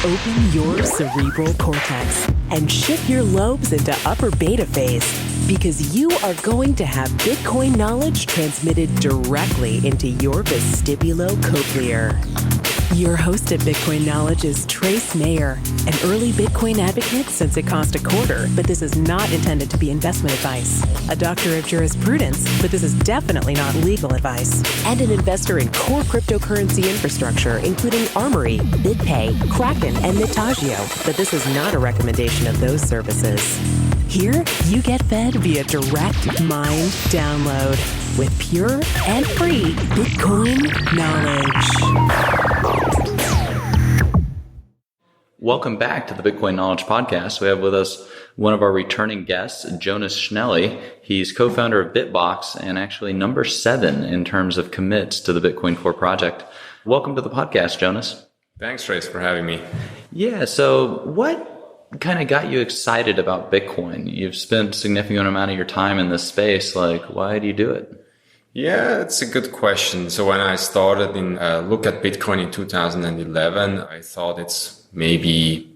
Open your cerebral cortex and shift your lobes into upper beta phase, because you are going to have Bitcoin knowledge transmitted directly into your vestibulocochlear. Your host at Bitcoin Knowledge is Trace Mayer, an early Bitcoin advocate since it cost $0.25, but this is not intended to be investment advice. A doctor of jurisprudence, but this is definitely not legal advice. And an investor in core cryptocurrency infrastructure, including Armory, BitPay, Kraken, and Mitagio, but this is not a recommendation of those services. Here, you get fed via direct mind download with pure and free Bitcoin knowledge. Welcome back to the Bitcoin Knowledge Podcast. We have with us one of our returning guests, Jonas Schnelli. He's co-founder of BitBox and actually number 7 in terms of commits to the Bitcoin Core project. Welcome to the podcast, Jonas. Thanks, Trace, for having me. Yeah, so what kind of got you excited about Bitcoin? You've spent a significant amount of your time in this space. Why do you do it? Yeah, it's a good question. So when I started look at Bitcoin in 2011, I thought it's maybe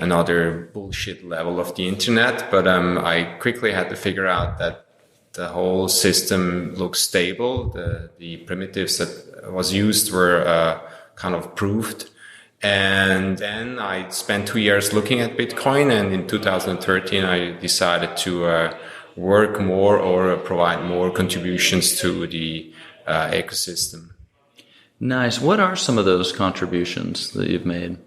another bullshit level of the internet. But I quickly had to figure out that the whole system looks stable. The primitives that was used were kind of proved. And then I spent 2 years looking at Bitcoin. And in 2013, I decided to work more or provide more contributions to the ecosystem. Nice. What are some of those contributions that you've made?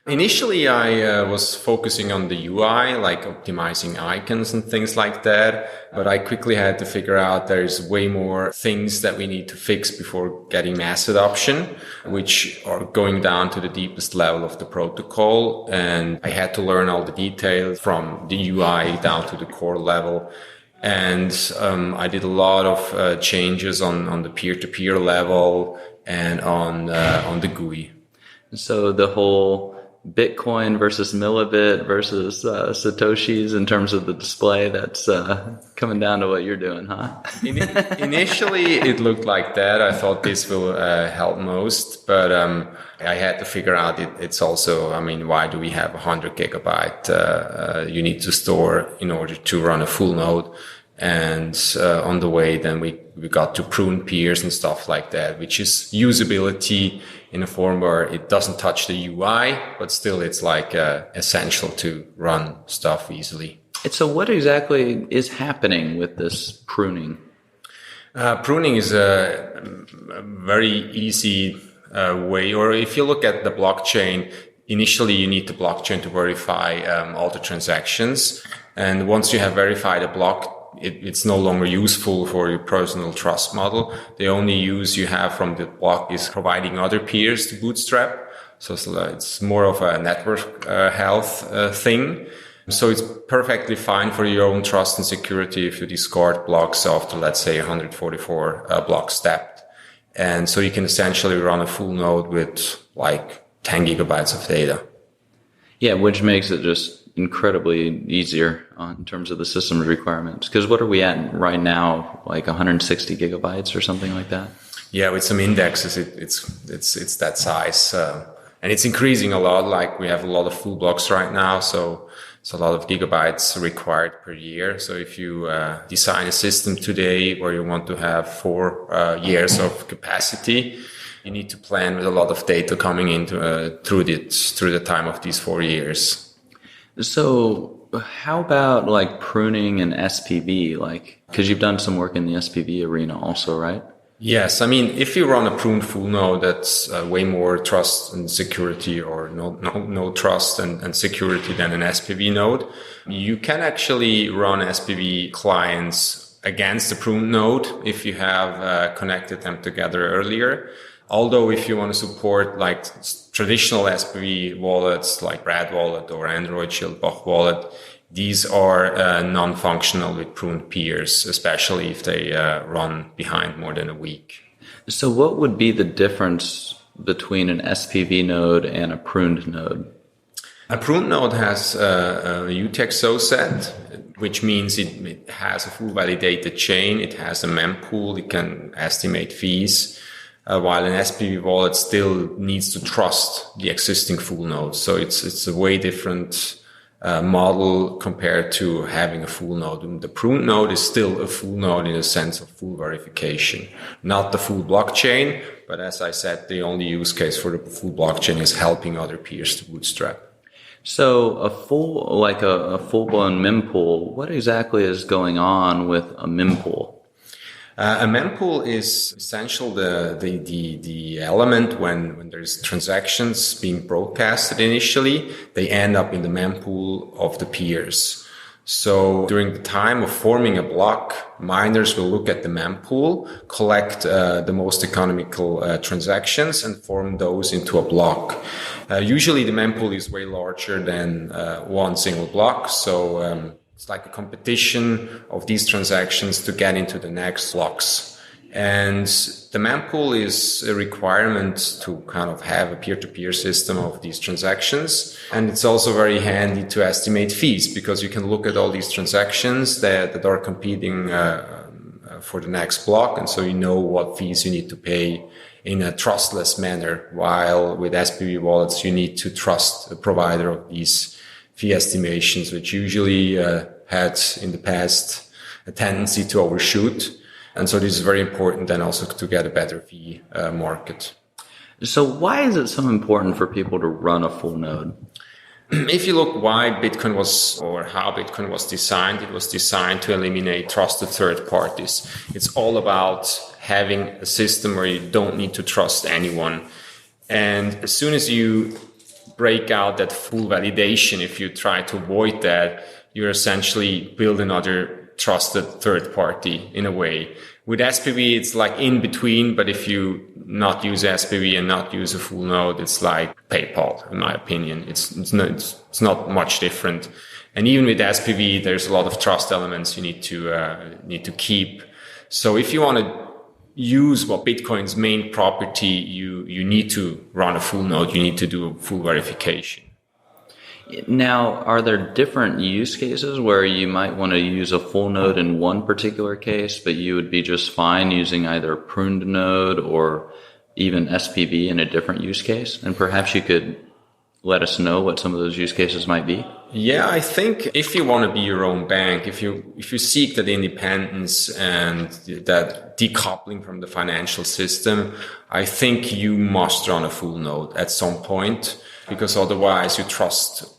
Initially, I was focusing on the UI, like optimizing icons and things like that. But I quickly had to figure out there's way more things that we need to fix before getting mass adoption, which are going down to the deepest level of the protocol. And I had to learn all the details from the UI down to the core level. And I did a lot of changes on the peer-to-peer level and on the GUI. So the whole Bitcoin versus millibit versus Satoshis in terms of the display, that's coming down to what you're doing, huh? Initially, it looked like that. I thought this will help most, but I had to figure out it's also, why do we have 100 gigabyte you need to store in order to run a full node? And on the way, then we got to prune peers and stuff like that, which is usability in a form where it doesn't touch the UI, but still it's essential to run stuff easily. So what exactly is happening with this pruning? Pruning is a very easy way, or if you look at the blockchain, initially you need the blockchain to verify all the transactions. And once you have verified a block, it's no longer useful for your personal trust model. The only use you have from the block is providing other peers to bootstrap. So it's more of a network health thing. So it's perfectly fine for your own trust and security if you discard blocks after, let's say, 144 blocks stepped. And so you can essentially run a full node with 10 gigabytes of data. Yeah, which makes it just incredibly easier in terms of the system requirements. Because what are we at right now? 160 gigabytes or something like that? Yeah, with some indexes, it's that size. And it's increasing a lot. We have a lot of full blocks right now. So it's a lot of gigabytes required per year. So if you design a system today where you want to have 4 years of capacity, you need to plan with a lot of data coming into through the time of these 4 years. So how about pruning and SPV? Because you've done some work in the SPV arena also, right? Yes. If you run a pruned full node, that's way more trust and security, or no trust and security than an SPV node. You can actually run SPV clients against the pruned node if you have connected them together earlier. Although if you want to support traditional SPV wallets like Rad Wallet or Android Schildbach Wallet, these are non-functional with pruned peers, especially if they run behind more than a week. So what would be the difference between an SPV node and a pruned node? A pruned node has a UTXO set, which means it has a full validated chain. It has a mempool. It can estimate fees. while an SPV wallet still needs to trust the existing full node. So it's a way different model compared to having a full node. And the pruned node is still a full node in the sense of full verification, not the full blockchain. But as I said, the only use case for the full blockchain is helping other peers to bootstrap. So a full-blown mempool, what exactly is going on with a mempool? A mempool is essential the element when there's transactions being broadcasted initially, they end up in the mempool of the peers. So during the time of forming a block, miners will look at the mempool, collect the most economical transactions and form those into a block. Usually the mempool is way larger than one single block. So it's like a competition of these transactions to get into the next blocks. And the mempool is a requirement to kind of have a peer-to-peer system of these transactions. And it's also very handy to estimate fees because you can look at all these transactions that are competing for the next block. And so you know what fees you need to pay in a trustless manner. While with SPV wallets, you need to trust the provider of these fee estimations, which usually had in the past a tendency to overshoot. And so this is very important then also to get a better fee market. So why is it so important for people to run a full node? If you look why Bitcoin was, or how Bitcoin was designed, it was designed to eliminate trusted third parties. It's all about having a system where you don't need to trust anyone. And as soon as you break out that full validation, if you try to avoid that, you're essentially build another trusted third party in a way. With SPV, it's like in between, but if you not use SPV and not use a full node, it's like PayPal, in my opinion. It's not much different. And even with SPV, there's a lot of trust elements you need to keep. So if you want to use what Bitcoin's main property, you need to run a full node. You need to do a full verification. Now, are there different use cases where you might want to use a full node in one particular case, but you would be just fine using either a pruned node or even SPV in a different use case? And perhaps you could let us know what some of those use cases might be. Yeah, I think if you want to be your own bank, if you seek that independence and that decoupling from the financial system, I think you must run a full node at some point, because otherwise you trust,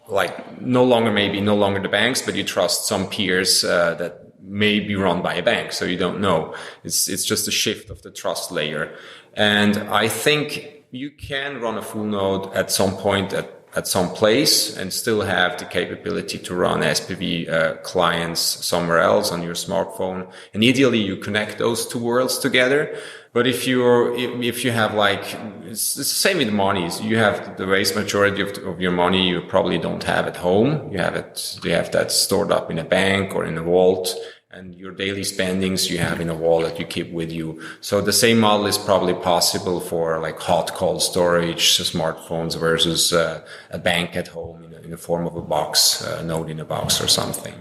like no longer the banks, but you trust some peers that may be run by a bank. So you don't know. It's just a shift of the trust layer. And I think you can run a full node at some point at some place and still have the capability to run SPV clients somewhere else on your smartphone. And ideally, you connect those two worlds together. But if you have like, it's the same with money. You have the vast majority of your money you probably don't have at home. You have that stored up in a bank or in a vault. And your daily spendings you have in a wallet you keep with you. So the same model is probably possible for like hot cold storage, smartphones versus a bank at home in the form of a box, a node in a box or something.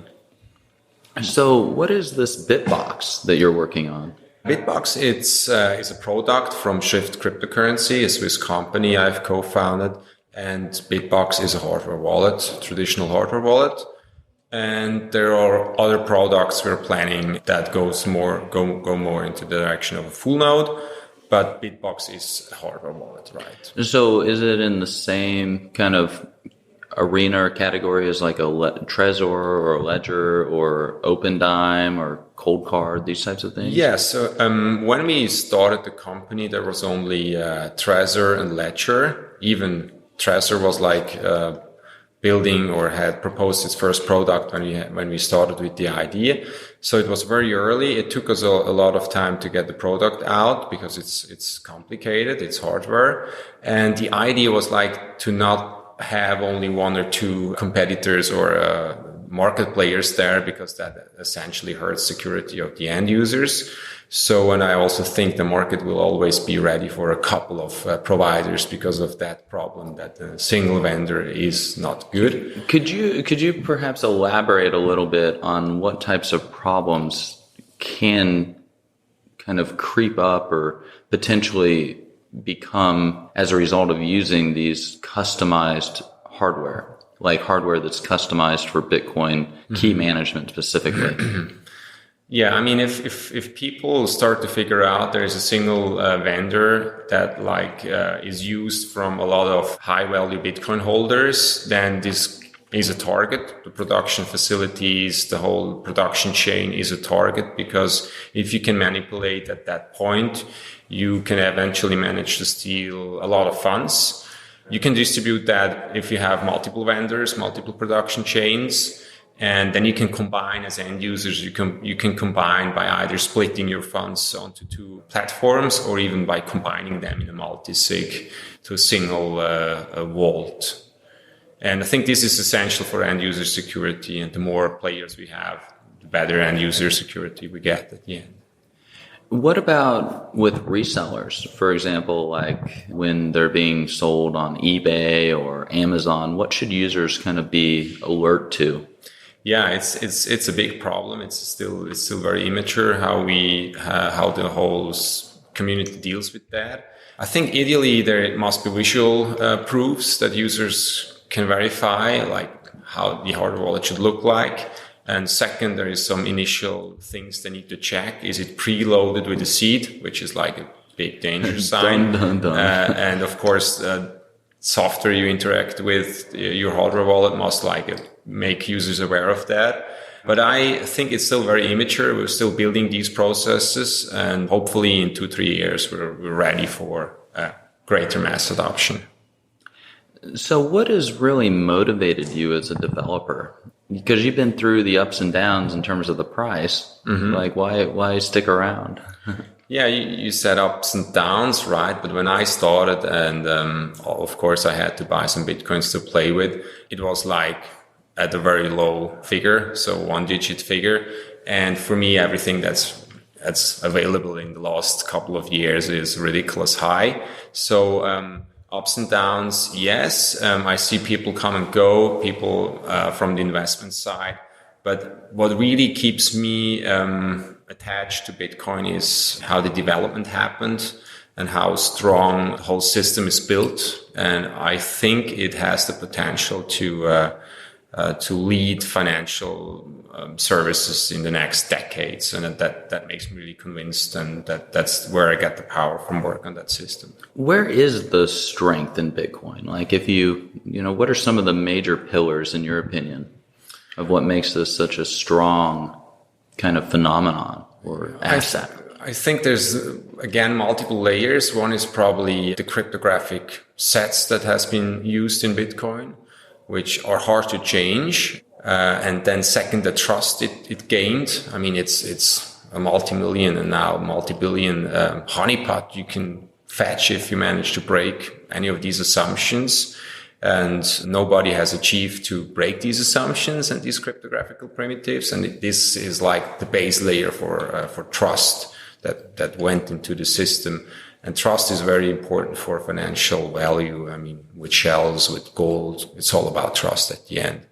So what is this BitBox that you're working on? BitBox, is a product from Shift Cryptocurrency, a Swiss company I've co-founded. And BitBox is a hardware wallet, traditional hardware wallet. And there are other products we're planning that go more into the direction of a full node, but BitBox is a hardware wallet, right? So is it in the same kind of arena or category as like a Trezor or a Ledger or OpenDime or Cold Card, these types of things? Yeah. So when we started the company, there was only Trezor and Ledger. Even Trezor was like building or had proposed its first product when we started with the idea. So it was very early. It took us a lot of time to get the product out because it's complicated. It's hardware. And the idea was like to not have only one or two competitors or market players there, because that essentially hurts security of the end users. So, and I also think the market will always be ready for a couple of providers because of that problem that a single vendor is not good. Could you perhaps elaborate a little bit on what types of problems can kind of creep up or potentially become as a result of using these customized hardware, like hardware that's customized for Bitcoin key management specifically? Yeah, I mean, if people start to figure out there is a single vendor that is used from a lot of high value Bitcoin holders, then this is a target. The production facilities, the whole production chain is a target, because if you can manipulate at that point, you can eventually manage to steal a lot of funds. You can distribute that if you have multiple vendors, multiple production chains. And then you can combine as end users. You can combine by either splitting your funds onto two platforms, or even by combining them in a multi-sig to a single vault. And I think this is essential for end user security. And the more players we have, the better end user security we get at the end. What about with resellers? For example, like when they're being sold on eBay or Amazon, what should users kind of be alert to? Yeah, it's a big problem. It's still very immature how the whole community deals with that. I think ideally there must be visual proofs that users can verify, like how the hardware wallet should look like. And second, there is some initial things they need to check. Is it preloaded with a seed, which is like a big danger sign? And of course, software you interact with your hardware wallet must make users aware of that. But I think it's still very immature. We're still building these processes, and hopefully in 2-3 years we're ready for greater mass adoption. So what has really motivated you as a developer? Because you've been through the ups and downs in terms of the price. Like why stick around? Yeah, you said ups and downs, right? But when I started, and of course I had to buy some Bitcoins to play with, it was like at a very low figure, so 1-digit figure. And for me, everything that's available in the last couple of years is ridiculous high. So ups and downs, yes. I see people come and go, people from the investment side. But what really keeps me attached to Bitcoin is how the development happened and how strong the whole system is built. And I think it has the potential to lead financial services in the next decades. And that makes me really convinced. And that's where I get the power from work on that system. Where is the strength in Bitcoin? Like if what are some of the major pillars in your opinion of what makes this such a strong kind of phenomenon or asset? I think there's, again, multiple layers. One is probably the cryptographic sets that has been used in Bitcoin, which are hard to change. And then second, the trust it gained. I mean, it's a multi-million and now multi-billion honeypot you can fetch if you manage to break any of these assumptions. And nobody has achieved to break these assumptions and these cryptographical primitives. And this is like the base layer for trust that went into the system. And trust is very important for financial value. I mean, with shells, with gold, it's all about trust at the end.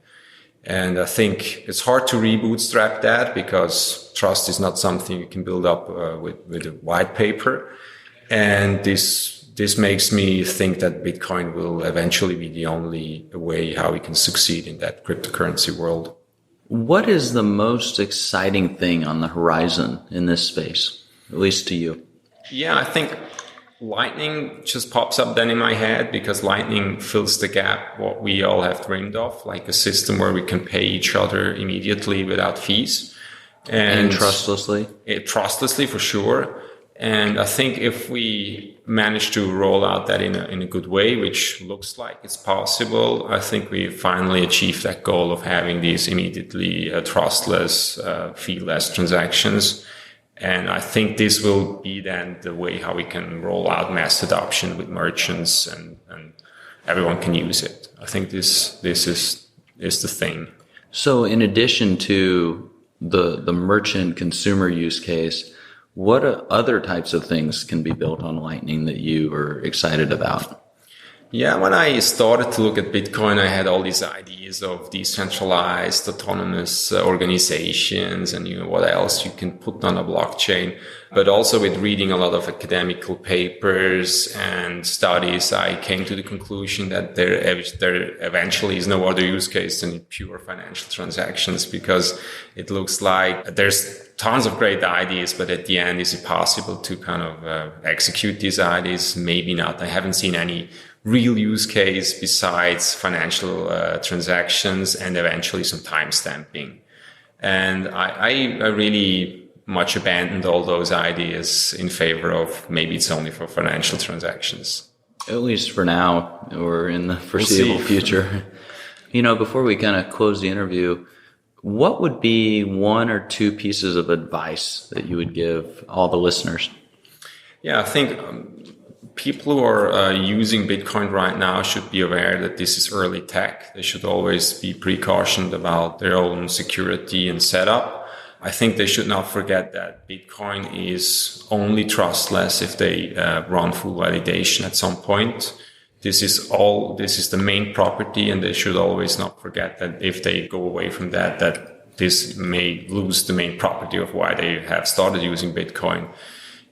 And I think it's hard to rebootstrap that because trust is not something you can build up with a white paper. And this makes me think that Bitcoin will eventually be the only way how we can succeed in that cryptocurrency world. What is the most exciting thing on the horizon in this space, at least to you? Yeah, I think Lightning just pops up then in my head because Lightning fills the gap what we all have dreamed of, like a system where we can pay each other immediately without fees. And trustlessly? Trustlessly, for sure. And I think if we manage to roll out that in a good way, which looks like it's possible, I think we finally achieved that goal of having these immediately trustless, fee-less transactions. And I think this will be then the way how we can roll out mass adoption with merchants and everyone can use it. I think this is the thing. So in addition to the merchant consumer use case, what other types of things can be built on Lightning that you are excited about? Yeah, when I started to look at Bitcoin, I had all these ideas of decentralized, autonomous organizations and, what else you can put on a blockchain. But also with reading a lot of academical papers and studies, I came to the conclusion that there eventually is no other use case than pure financial transactions, because it looks like there's tons of great ideas, but at the end, is it possible to kind of execute these ideas? Maybe not. I haven't seen any real use case besides financial transactions and eventually some time stamping. And I really much abandoned all those ideas in favor of maybe it's only for financial transactions. At least for now, or in the foreseeable future. Before we kind of close the interview, what would be one or two pieces of advice that you would give all the listeners? Yeah, I think people who are using Bitcoin right now should be aware that this is early tech. They should always be precautioned about their own security and setup. I think they should not forget that Bitcoin is only trustless if they run full validation at some point. This is the main property, and they should always not forget that if they go away from that this may lose the main property of why they have started using Bitcoin.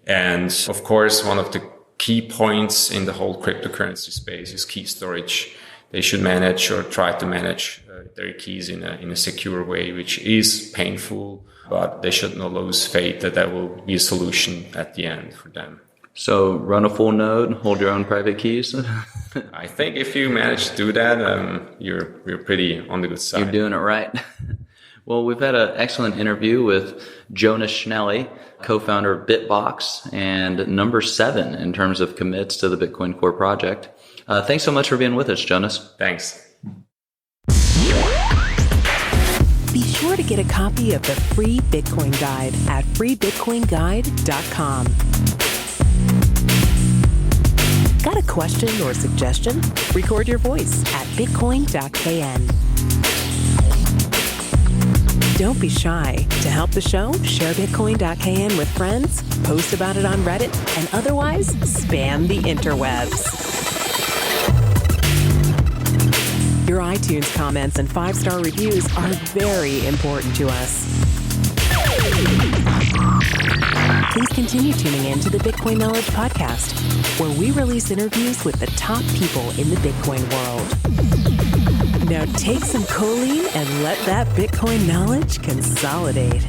And of course, one of the key points in the whole cryptocurrency space is key storage. They should manage or try to manage their keys in a secure way, which is painful, but they should not lose faith that will be a solution at the end for them. So run a full node, hold your own private keys. I think if you manage to do that, you're pretty on the good side. You're doing it right. Well, we've had an excellent interview with Jonas Schnelli, co-founder of BitBox and number 7 in terms of commits to the Bitcoin Core project. Thanks so much for being with us, Jonas. Thanks. Be sure to get a copy of the free Bitcoin Guide at freebitcoinguide.com. Got a question or suggestion? Record your voice at bitcoin.kn. Don't be shy. To help the show, share bitcoin.kn with friends, post about it on Reddit, and otherwise spam the interwebs. Your iTunes comments and 5-star reviews are very important to us. Please continue tuning in to the Bitcoin Knowledge Podcast, where we release interviews with the top people in the Bitcoin world. Now take some choline and let that Bitcoin knowledge consolidate.